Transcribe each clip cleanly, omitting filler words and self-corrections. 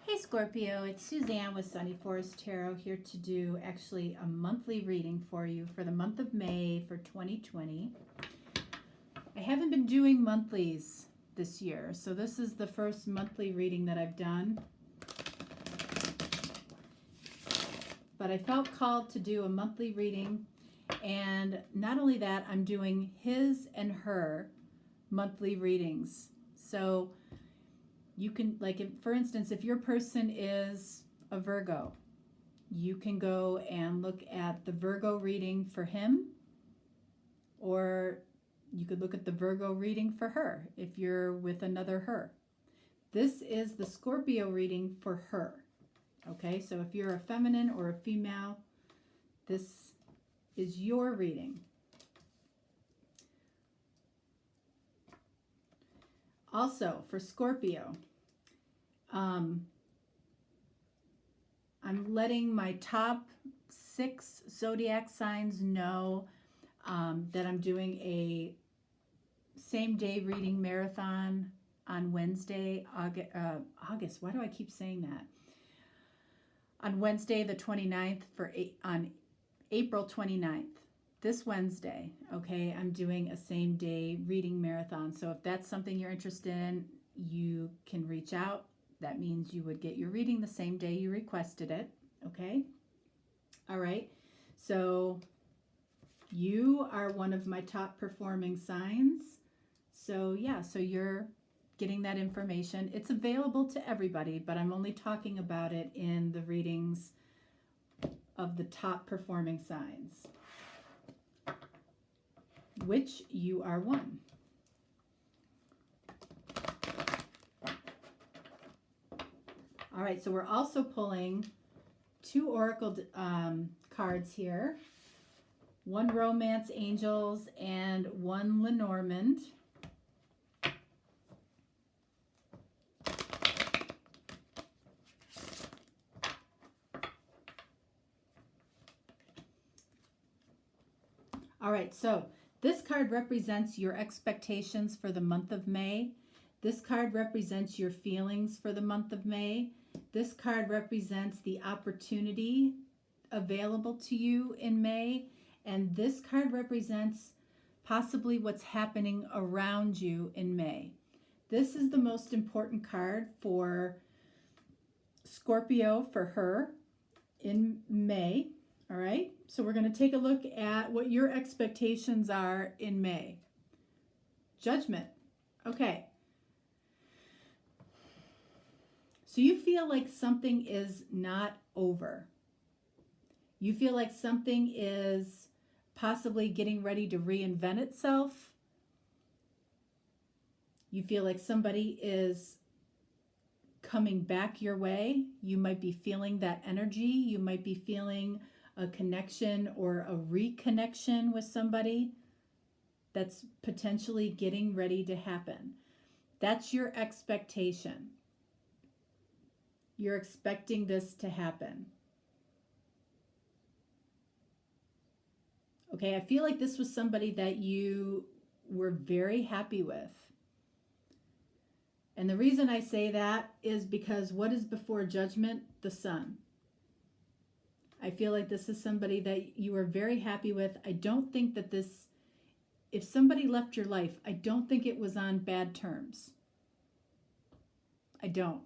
Hey Scorpio, it's Suzanne with Sunny Forest Tarot here to do actually a monthly reading for you for the month of May for 2020. I haven't been doing monthlies this year, so this is the first monthly reading that I've done. But I felt called to do a monthly reading, and not only that, I'm doing his and her monthly readings. So you can, like, if, for instance, if your person is a Virgo, you can go and look at the Virgo reading for him, or you could look at the Virgo reading for her if you're with another her. This is the Scorpio reading for her. Okay, so if you're a feminine or a female, this is your reading. Also, for Scorpio, I'm letting my top 6 zodiac signs know that I'm doing a same-day reading marathon on Wednesday, August. Why do I keep saying that? On Wednesday, the 29th, on April 29th. This Wednesday, okay, I'm doing a same-day reading marathon. So if that's something you're interested in, you can reach out. That means you would get your reading the same day you requested it, okay? All right, so you are one of my top performing signs. So yeah, so you're getting that information. It's available to everybody, but I'm only talking about it in the readings of the top performing signs, which you are one. All right, so we're also pulling 2 oracle cards here. 1 Romance Angels and 1 Lenormand. All right, so this card represents your expectations for the month of May. This card represents your feelings for the month of May. This card represents the opportunity available to you in May. And this card represents possibly what's happening around you in May. This is the most important card for Scorpio, for her, in May. All right, so we're going to take a look at what your expectations are in May. Judgment. Okay. So you feel like something is not over. You feel like something is possibly getting ready to reinvent itself. You feel like somebody is coming back your way. You might be feeling that energy. You might be feeling a connection or a reconnection with somebody that's potentially getting ready to happen. That's your expectation. You're expecting this to happen. Okay, I feel like this was somebody that you were very happy with. And the reason I say that is because what is before judgment? The sun. I feel like this is somebody that you are very happy with. I don't think that this, if somebody left your life, I don't think it was on bad terms. I don't.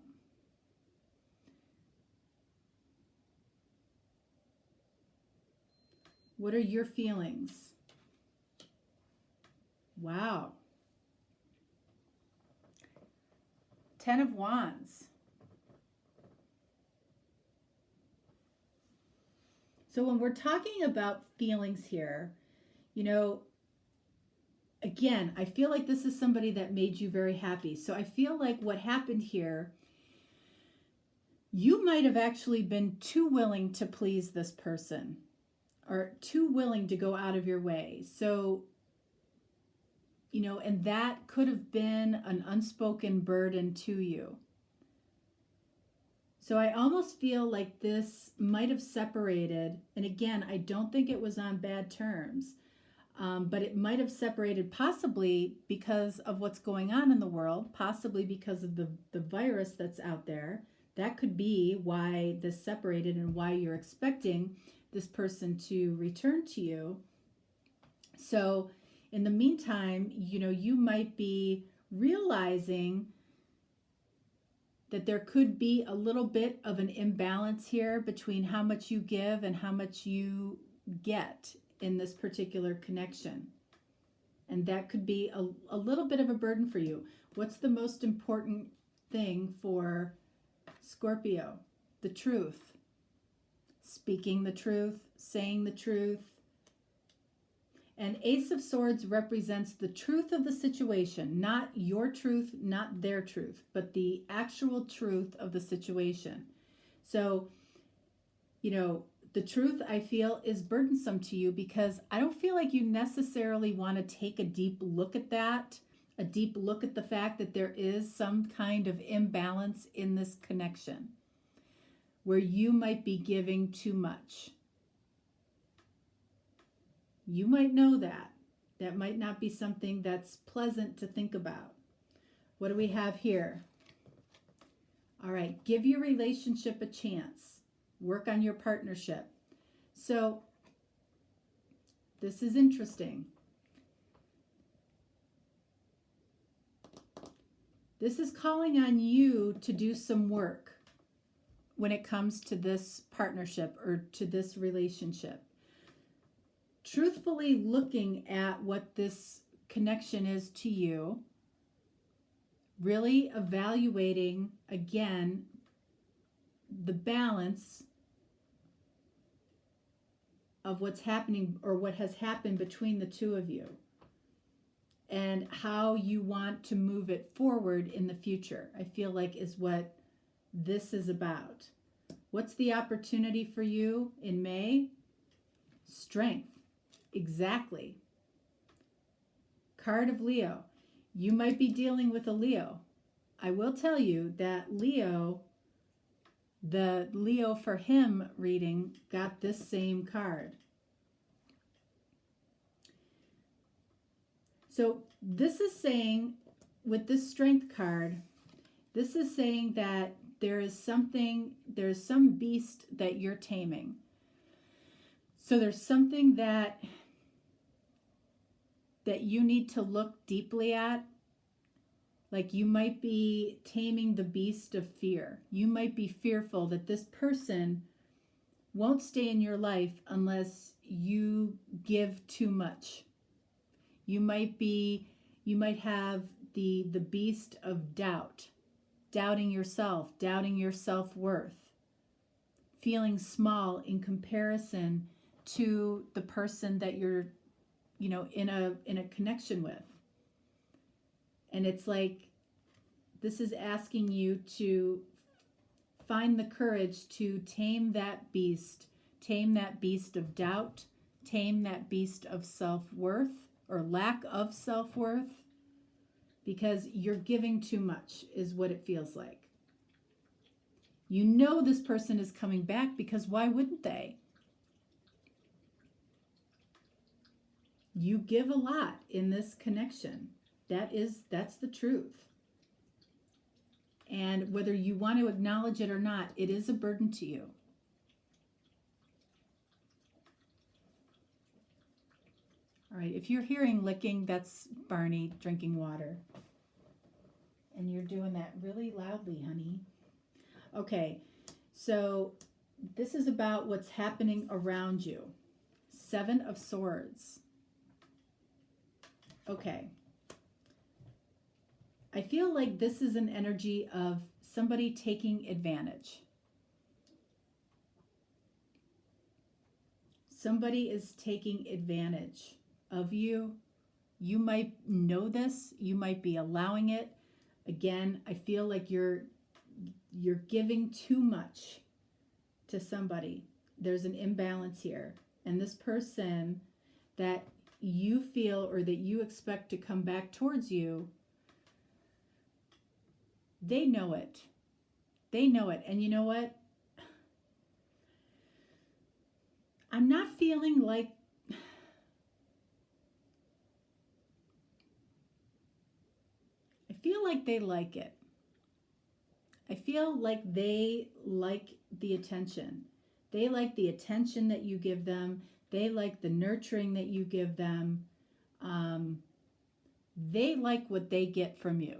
What are your feelings? Wow. 10 of Wands. So when we're talking about feelings here, you know, again, I feel like this is somebody that made you very happy. So I feel like what happened here, you might have actually been too willing to please this person, or too willing to go out of your way. So, you know, and that could have been an unspoken burden to you. So I almost feel like this might have separated, and again, I don't think it was on bad terms, but it might have separated possibly because of what's going on in the world, possibly because of the virus that's out there That could be why this separated and why you're expecting this person to return to you. So in the meantime, you might be realizing that there could be a little bit of an imbalance here between how much you give and how much you get in this particular connection. And that could be a little bit of a burden for you. What's the most important thing for Scorpio? The truth. Speaking the truth, saying the truth. And Ace of Swords represents the truth of the situation, not your truth, not their truth, but the actual truth of the situation. So, the truth, I feel, is burdensome to you because I don't feel like you necessarily want to take a deep look at that, a deep look at the fact that there is some kind of imbalance in this connection where you might be giving too much. You might know that. That might not be something that's pleasant to think about. What do we have here? All right, give your relationship a chance. Work on your partnership. So this is interesting. This is calling on you to do some work when it comes to this partnership or to this relationship. Truthfully looking at what this connection is to you, really evaluating again the balance of what's happening or what has happened between the two of you and how you want to move it forward in the future, I feel like is what this is about. What's the opportunity for you in May? Strength. Exactly. Card of Leo. You might be dealing with a Leo. I will tell you that Leo, the Leo for him reading, got this same card. So this is saying, with this strength card, this is saying that there's some beast that you're taming. So there's something that you need to look deeply at. Like you might be taming the beast of fear. You might be fearful that this person won't stay in your life unless you give too much. You might have the beast of doubt, doubting yourself, doubting your self-worth, feeling small in comparison to the person that you're, in a connection with. And it's like, this is asking you to find the courage to tame that beast of doubt, tame that beast of self-worth or lack of self-worth, because you're giving too much is what it feels like. You know this person is coming back because why wouldn't they? You give a lot in this connection. That's the truth. And whether you want to acknowledge it or not, it is a burden to you. All right, if you're hearing licking, that's Barney drinking water. And you're doing that really loudly, honey. Okay, so this is about what's happening around you. 7 of Swords. Okay. I feel like this is an energy of somebody taking advantage. Somebody is taking advantage of you. You might know this. You might be allowing it. Again, I feel like you're giving too much to somebody. There's an imbalance here. And this person that you feel or that you expect to come back towards you, they know it. They know it. And you know what? I'm not feeling like I feel like they like it. I feel like they like the attention. They like the attention that you give them. They like the nurturing that you give them. They like what they get from you.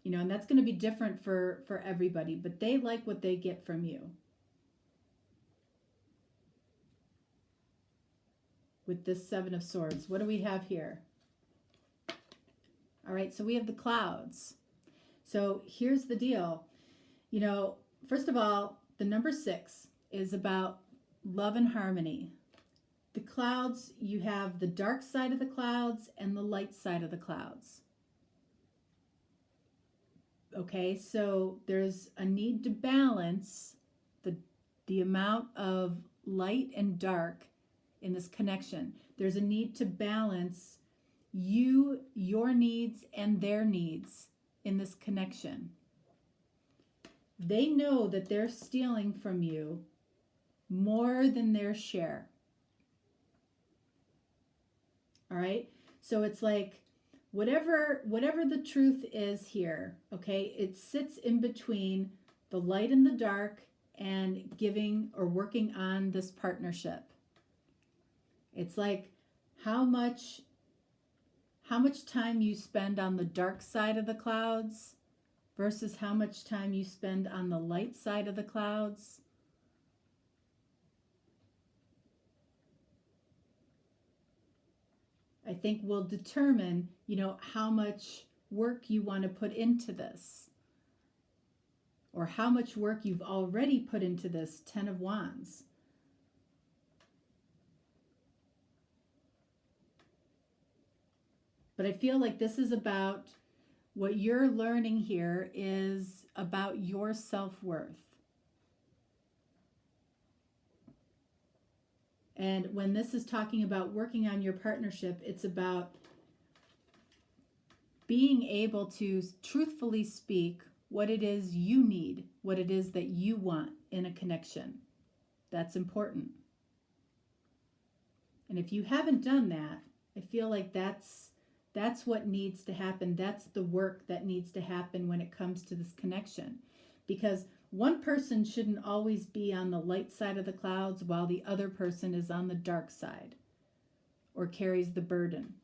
You know, and that's going to be different for everybody, but they like what they get from you. With this Seven of Swords, what do we have here? All right, so we have the clouds. So here's the deal. You know, first of all, the number 6 is about love and harmony. The clouds, you have the dark side of the clouds and the light side of the clouds. Okay, so there's a need to balance the amount of light and dark in this connection. There's a need to balance your needs and their needs in this connection. They know that they're stealing from you more than their share. All right, so it's like whatever the truth is here, okay, it sits in between the light and the dark and giving or working on this partnership. It's like how much time you spend on the dark side of the clouds versus how much time you spend on the light side of the clouds. I think will determine, you know, how much work you want to put into this, or how much work you've already put into this 10 of Wands. But I feel like this is about what you're learning here is about your self-worth. And when this is talking about working on your partnership, it's about being able to truthfully speak what it is you need, what it is that you want in a connection. That's important. And if you haven't done that, I feel like that's what needs to happen. That's the work that needs to happen when it comes to this connection. Because one person shouldn't always be on the light side of the clouds while the other person is on the dark side or carries the burden.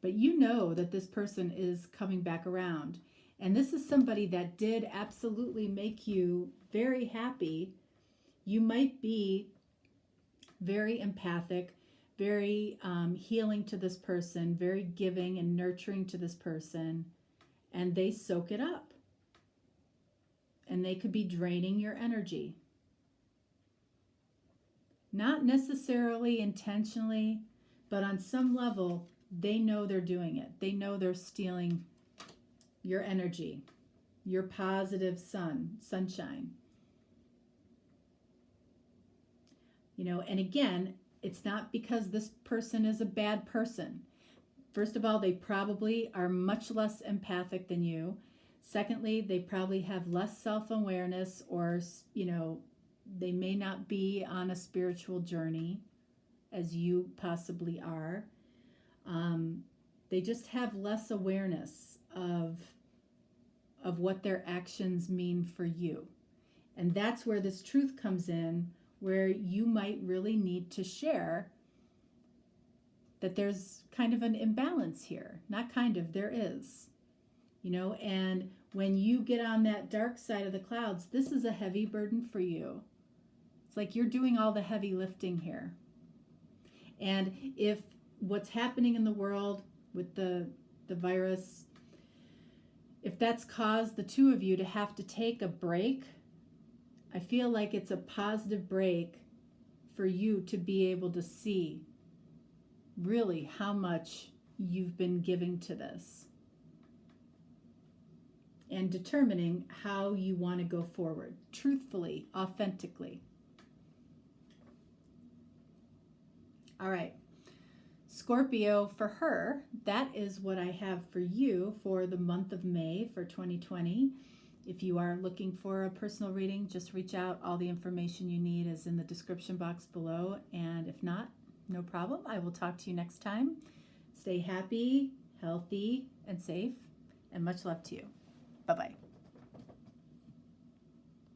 But you know that this person is coming back around. And this is somebody that did absolutely make you very happy. You might be very empathic, very healing to this person, very giving and nurturing to this person, and they soak it up. And they could be draining your energy. Not necessarily intentionally, but on some level, they know they're doing it. They know they're stealing your energy, your positive sunshine. You know, and again, it's not because this person is a bad person. First of all, they probably are much less empathic than you. Secondly, they probably have less self-awareness, or, you know, they may not be on a spiritual journey as you possibly are. They just have less awareness of what their actions mean for you. And that's where this truth comes in, where you might really need to share that there's kind of an imbalance here. Not kind of, there is. You know, and when you get on that dark side of the clouds, this is a heavy burden for you. It's like you're doing all the heavy lifting here. And if what's happening in the world with the virus, if that's caused the two of you to have to take a break, I feel like it's a positive break for you to be able to see really how much you've been giving to this, and determining how you want to go forward, truthfully, authentically. All right, Scorpio, for her, that is what I have for you for the month of May for 2020. If you are looking for a personal reading, just reach out. All the information you need is in the description box below. And if not, no problem. I will talk to you next time. Stay happy, healthy, and safe, and much love to you. Bye-bye.